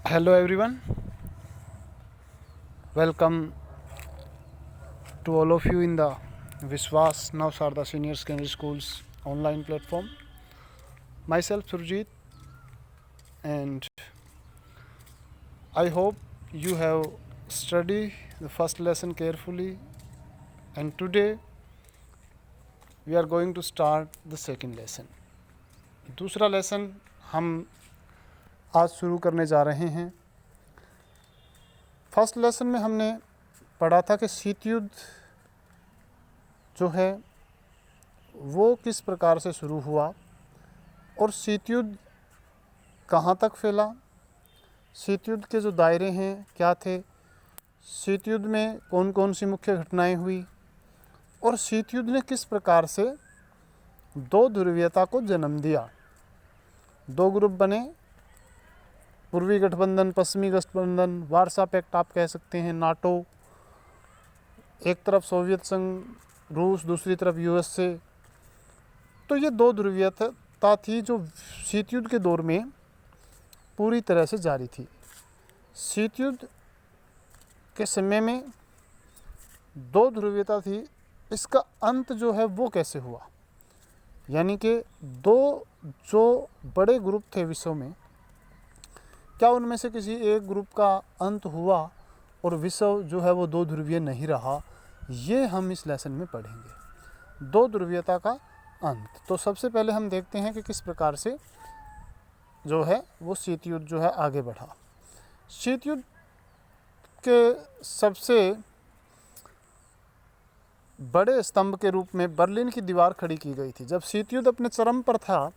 Hello everyone, welcome to all of you in the Viswas Navsarda Senior Secondary School's online platform. Myself Surjit, and I hope you have studied the first lesson carefully, and today we are going to start the second lesson. दूसरा lesson हम आज शुरू करने जा रहे हैं। First lesson में हमने पढ़ा था कि शीत युद्ध जो है वो किस प्रकार से शुरू हुआ और शीत युद्ध कहाँ तक फैला, शीत युद्ध के जो दायरे हैं क्या थे, शीत युद्ध में कौन कौन सी मुख्य घटनाएं हुई और शीत युद्ध ने किस प्रकार से दो ध्रुवीयता को जन्म दिया। दो ग्रुप बने, पूर्वी गठबंधन, पश्चिमी गठबंधन, वार्सा पैक्ट आप कह सकते हैं, नाटो, एक तरफ सोवियत संघ रूस, दूसरी तरफ यूएसए। तो ये दो ध्रुवीयता थी जो शीत युद्ध के दौर में पूरी तरह से जारी थी। शीत युद्ध के समय में दो ध्रुवीयता थी, इसका अंत जो है वो कैसे हुआ, यानी कि दो जो बड़े ग्रुप थे विश्व में, क्या उनमें से किसी एक ग्रुप का अंत हुआ और विश्व जो है वो दो ध्रुवीय नहीं रहा, ये हम इस लेसन में पढ़ेंगे, दो ध्रुवीयता का अंत। तो सबसे पहले हम देखते हैं कि किस प्रकार से जो है वो शीत युद्ध जो है आगे बढ़ा। शीत युद्ध के सबसे बड़े स्तंभ के रूप में बर्लिन की दीवार खड़ी की गई थी। जब शीत युद्ध अपने चरम पर था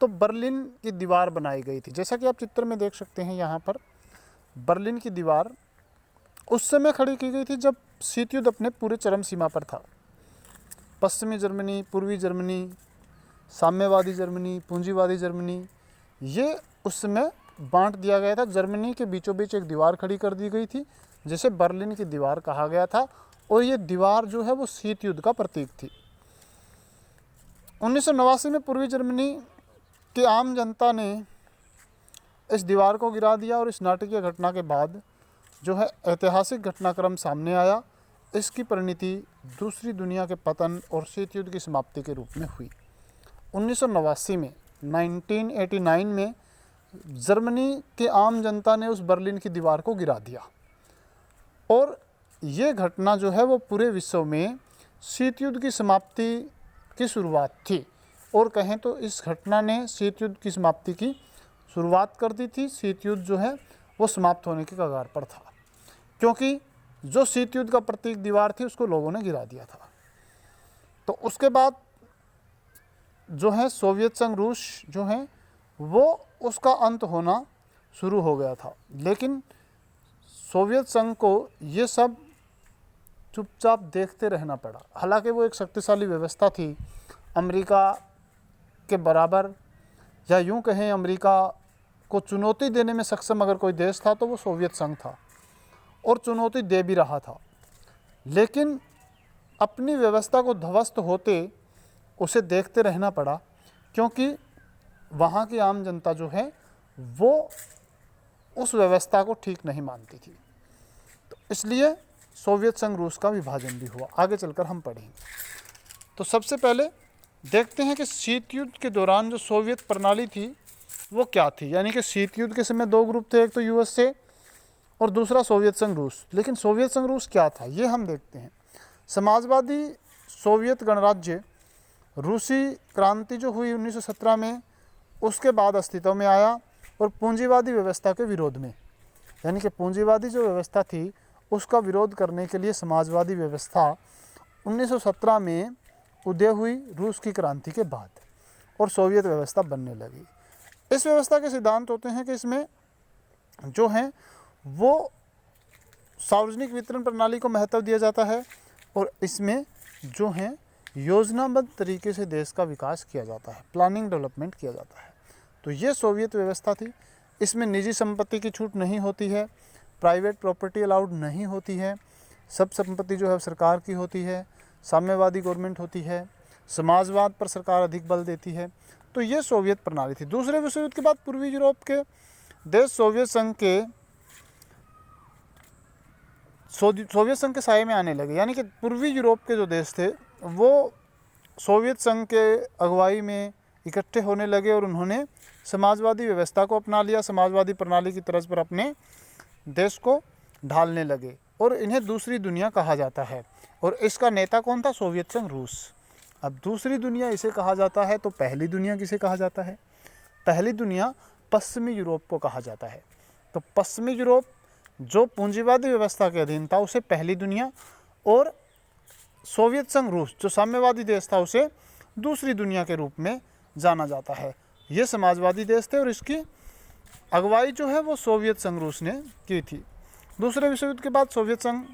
तो बर्लिन की दीवार बनाई गई थी, जैसा कि आप चित्र में देख सकते हैं। यहाँ पर बर्लिन की दीवार उस समय खड़ी की गई थी जब शीत युद्ध अपने पूरे चरम सीमा पर था। पश्चिमी जर्मनी, पूर्वी जर्मनी, साम्यवादी जर्मनी, पूंजीवादी जर्मनी, ये उस समय बांट दिया गया था। जर्मनी के बीचों बीच एक दीवार खड़ी कर दी गई थी जिसे बर्लिन की दीवार कहा गया था, और ये दीवार जो है वो शीत युद्ध का प्रतीक थी। 1989 में पूर्वी जर्मनी की आम जनता ने इस दीवार को गिरा दिया और इस नाटकीय घटना के बाद जो है ऐतिहासिक घटनाक्रम सामने आया। इसकी परिणति दूसरी दुनिया के पतन और शीत युद्ध की समाप्ति के रूप में हुई। 1989 में 1989 में जर्मनी की आम जनता ने उस बर्लिन की दीवार को गिरा दिया, और ये घटना जो है वो पूरे विश्व में शीत युद्ध की समाप्ति की शुरुआत थी, और कहें तो इस घटना ने शीत युद्ध की समाप्ति की शुरुआत कर दी थी। शीत युद्ध जो है वो समाप्त होने के कगार पर था, क्योंकि जो शीत युद्ध का प्रतीक दीवार थी उसको लोगों ने गिरा दिया था। तो उसके बाद जो है सोवियत संघ रूस जो है वो उसका अंत होना शुरू हो गया था, लेकिन सोवियत संघ को ये सब चुपचाप देखते रहना पड़ा। हालांकि वो एक शक्तिशाली व्यवस्था थी, अमेरिका के बराबर, या यूं कहें अमेरिका को चुनौती देने में सक्षम अगर कोई देश था तो वो सोवियत संघ था, और चुनौती दे भी रहा था। लेकिन अपनी व्यवस्था को ध्वस्त होते उसे देखते रहना पड़ा, क्योंकि वहाँ की आम जनता जो है वो उस व्यवस्था को ठीक नहीं मानती थी। तो इसलिए सोवियत संघ रूस का विभाजन भी हुआ। आगे चलकर हम पढ़ेंगे। तो सबसे पहले देखते हैं कि शीत युद्ध के दौरान जो सोवियत प्रणाली थी वो क्या थी। यानी कि शीत युद्ध के समय दो ग्रुप थे, एक तो यूएसए और दूसरा सोवियत संघ रूस। लेकिन सोवियत संघ रूस क्या था ये हम देखते हैं। समाजवादी सोवियत गणराज्य रूसी क्रांति जो हुई 1917 में, उसके बाद अस्तित्व में आया, और पूंजीवादी व्यवस्था के विरोध में, यानी कि पूंजीवादी जो व्यवस्था थी उसका विरोध करने के लिए समाजवादी व्यवस्था 1917 में उदय हुई रूस की क्रांति के बाद, और सोवियत व्यवस्था बनने लगी। इस व्यवस्था के सिद्धांत होते हैं कि इसमें जो है वो सार्वजनिक वितरण प्रणाली को महत्व दिया जाता है, और इसमें जो है योजनाबद्ध तरीके से देश का विकास किया जाता है, प्लानिंग डेवलपमेंट किया जाता है। तो ये सोवियत व्यवस्था थी। इसमें निजी संपत्ति की छूट नहीं होती है, प्राइवेट प्रॉपर्टी अलाउड नहीं होती है, सब संपत्ति जो है सरकार की होती है, साम्यवादी गवर्नमेंट होती है, समाजवाद पर सरकार अधिक बल देती है। तो ये सोवियत प्रणाली थी। दूसरे विश्व युद्ध के बाद पूर्वी यूरोप के देश सोवियत संघ के साये में आने लगे, यानी कि पूर्वी यूरोप के जो देश थे वो सोवियत संघ के अगुवाई में इकट्ठे होने लगे और उन्होंने समाजवादी व्यवस्था को अपना लिया, समाजवादी प्रणाली की तर्ज पर अपने देश को ढालने लगे और इन्हें दूसरी दुनिया कहा जाता है। और इसका नेता कौन था? सोवियत संघ, रूस। अब दूसरी दुनिया इसे कहा जाता है, तो पहली दुनिया किसे कहा जाता है? पहली दुनिया पश्चिमी यूरोप को कहा जाता है। तो पश्चिमी यूरोप जो पूंजीवादी व्यवस्था के अधीन था उसे पहली दुनिया, और सोवियत संघ रूस जो साम्यवादी देश था उसे दूसरी दुनिया के रूप में जाना जाता है। ये समाजवादी देश थे और इसकी अगुवाई जो है वो सोवियत संघ रूस ने की थी। दूसरे विश्व युद्ध के बाद सोवियत संघ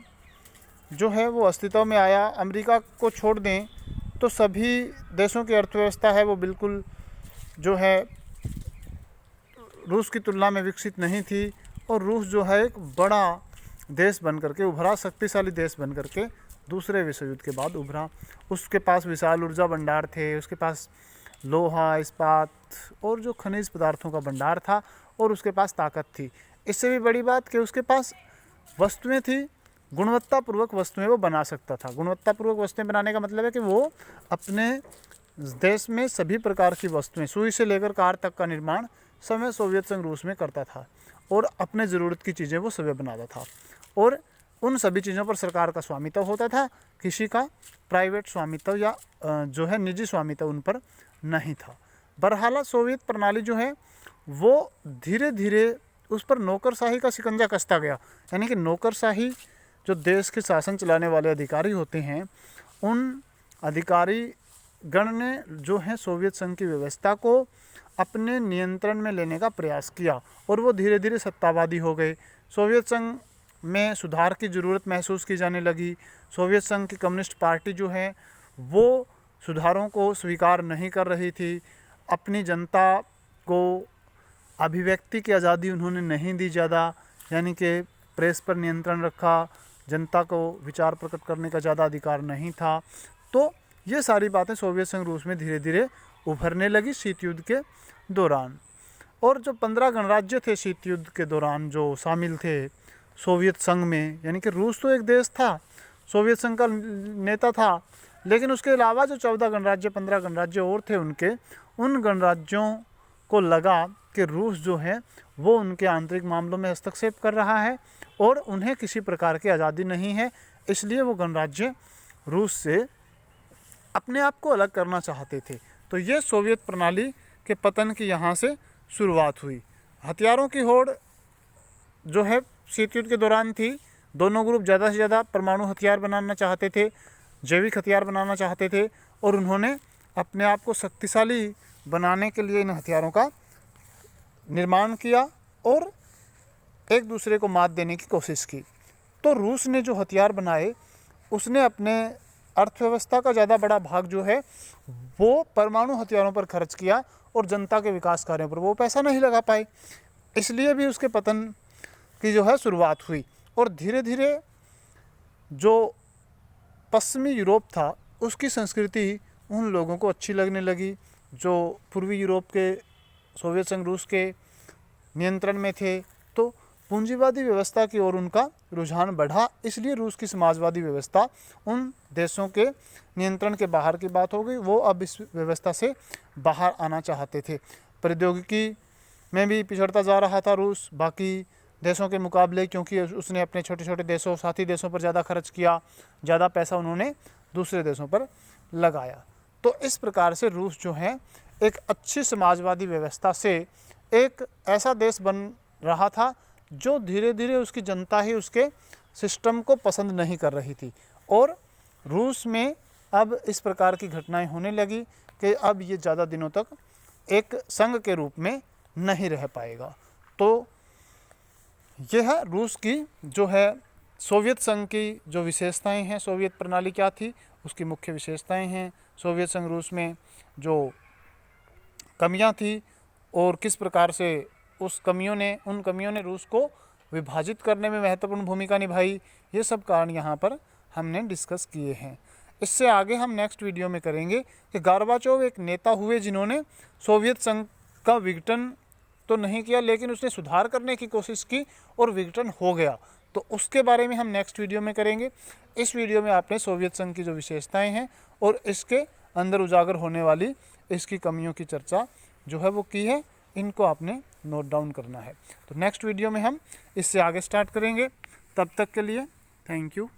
जो है वो अस्तित्व में आया। अमेरिका को छोड़ दें तो सभी देशों की अर्थव्यवस्था है वो बिल्कुल जो है रूस की तुलना में विकसित नहीं थी, और रूस जो है एक बड़ा देश बन करके उभरा, शक्तिशाली देश बन करके दूसरे विश्व युद्ध के बाद उभरा। उसके पास विशाल ऊर्जा भंडार थे, उसके पास लोहा, इस्पात और जो खनिज पदार्थों का भंडार था, और उसके पास ताकत थी। इससे भी बड़ी बात कि उसके पास वस्तुएं थी, गुणवत्तापूर्वक वस्तुएं वो बना सकता था। गुणवत्तापूर्वक वस्तुएं बनाने का मतलब है कि वो अपने देश में सभी प्रकार की वस्तुएं, सुई से लेकर कार तक का निर्माण समय सोवियत संघ रूस में करता था, और अपने ज़रूरत की चीज़ें वो स्वयं बनाता था, और उन सभी चीज़ों पर सरकार का स्वामित्व होता था। किसी का प्राइवेट स्वामित्व या जो है निजी स्वामित्व उन पर नहीं था। बहरहाल सोवियत प्रणाली जो है वो धीरे धीरे उस पर नौकरशाही का शिकंजा कसता गया, यानी कि नौकरशाही जो देश के शासन चलाने वाले अधिकारी होते हैं, उन अधिकारी गण ने जो है सोवियत संघ की व्यवस्था को अपने नियंत्रण में लेने का प्रयास किया, और वो धीरे धीरे सत्तावादी हो गए। सोवियत संघ में सुधार की ज़रूरत महसूस की जाने लगी। सोवियत संघ की कम्युनिस्ट पार्टी जो है वो सुधारों को स्वीकार नहीं कर रही थी। अपनी जनता को अभिव्यक्ति की आज़ादी उन्होंने नहीं दी ज़्यादा, यानी कि प्रेस पर नियंत्रण रखा, जनता को विचार प्रकट करने का ज़्यादा अधिकार नहीं था। तो ये सारी बातें सोवियत संघ रूस में धीरे धीरे उभरने लगी शीत युद्ध के दौरान। और जो 15 गणराज्य थे शीत युद्ध के दौरान जो शामिल थे सोवियत संघ में, यानी कि रूस तो एक देश था, सोवियत संघ का नेता था, लेकिन उसके अलावा जो 14 गणराज्य 15 गणराज्य और थे उन गणराज्यों को लगा कि रूस जो है वो उनके आंतरिक मामलों में हस्तक्षेप कर रहा है और उन्हें किसी प्रकार की आज़ादी नहीं है, इसलिए वो गणराज्य रूस से अपने आप को अलग करना चाहते थे। तो ये सोवियत प्रणाली के पतन की यहाँ से शुरुआत हुई। हथियारों की होड़ जो है शीत युद्ध के दौरान थी। दोनों ग्रुप ज़्यादा से ज़्यादा परमाणु हथियार बनाना चाहते थे, जैविक हथियार बनाना चाहते थे, और उन्होंने अपने आप को शक्तिशाली बनाने के लिए इन हथियारों का निर्माण किया और एक दूसरे को मात देने की कोशिश की। तो रूस ने जो हथियार बनाए उसने अपने अर्थव्यवस्था का ज़्यादा बड़ा भाग जो है वो परमाणु हथियारों पर खर्च किया और जनता के विकास कार्यों पर वो पैसा नहीं लगा पाए, इसलिए भी उसके पतन की जो है शुरुआत हुई। और धीरे धीरे जो पश्चिमी यूरोप था उसकी संस्कृति उन लोगों को अच्छी लगने लगी जो पूर्वी यूरोप के सोवियत संघ रूस के नियंत्रण में थे। तो पूंजीवादी व्यवस्था की ओर उनका रुझान बढ़ा, इसलिए रूस की समाजवादी व्यवस्था उन देशों के नियंत्रण के बाहर की बात हो गई। वो अब इस व्यवस्था से बाहर आना चाहते थे। प्रौद्योगिकी में भी पिछड़ता जा रहा था रूस बाकी देशों के मुकाबले, क्योंकि उसने अपने छोटे छोटे देशों साथी देशों पर ज़्यादा खर्च किया, ज़्यादा पैसा उन्होंने दूसरे देशों पर लगाया। तो इस प्रकार से रूस जो है एक अच्छी समाजवादी व्यवस्था से एक ऐसा देश बन रहा था जो धीरे धीरे उसकी जनता ही उसके सिस्टम को पसंद नहीं कर रही थी। और रूस में अब इस प्रकार की घटनाएं होने लगी कि अब ये ज़्यादा दिनों तक एक संघ के रूप में नहीं रह पाएगा। तो यह है रूस की जो है सोवियत संघ की जो विशेषताएं हैं, सोवियत प्रणाली क्या थी उसकी मुख्य विशेषताएं हैं, सोवियत संघ रूस में जो कमियां थी और किस प्रकार से उन कमियों ने रूस को विभाजित करने में महत्वपूर्ण भूमिका निभाई, ये सब कारण यहाँ पर हमने डिस्कस किए हैं। इससे आगे हम नेक्स्ट वीडियो में करेंगे कि गोर्बाचोव एक नेता हुए जिन्होंने सोवियत संघ का विघटन तो नहीं किया, लेकिन उसने सुधार करने की कोशिश की और विघटन हो गया। तो उसके बारे में हम नेक्स्ट वीडियो में करेंगे। इस वीडियो में आपने सोवियत संघ की जो विशेषताएं हैं और इसके अंदर उजागर होने वाली इसकी कमियों की चर्चा जो है वो की है, इनको आपने नोट डाउन करना है। तो नेक्स्ट वीडियो में हम इससे आगे स्टार्ट करेंगे। तब तक के लिए थैंक यू।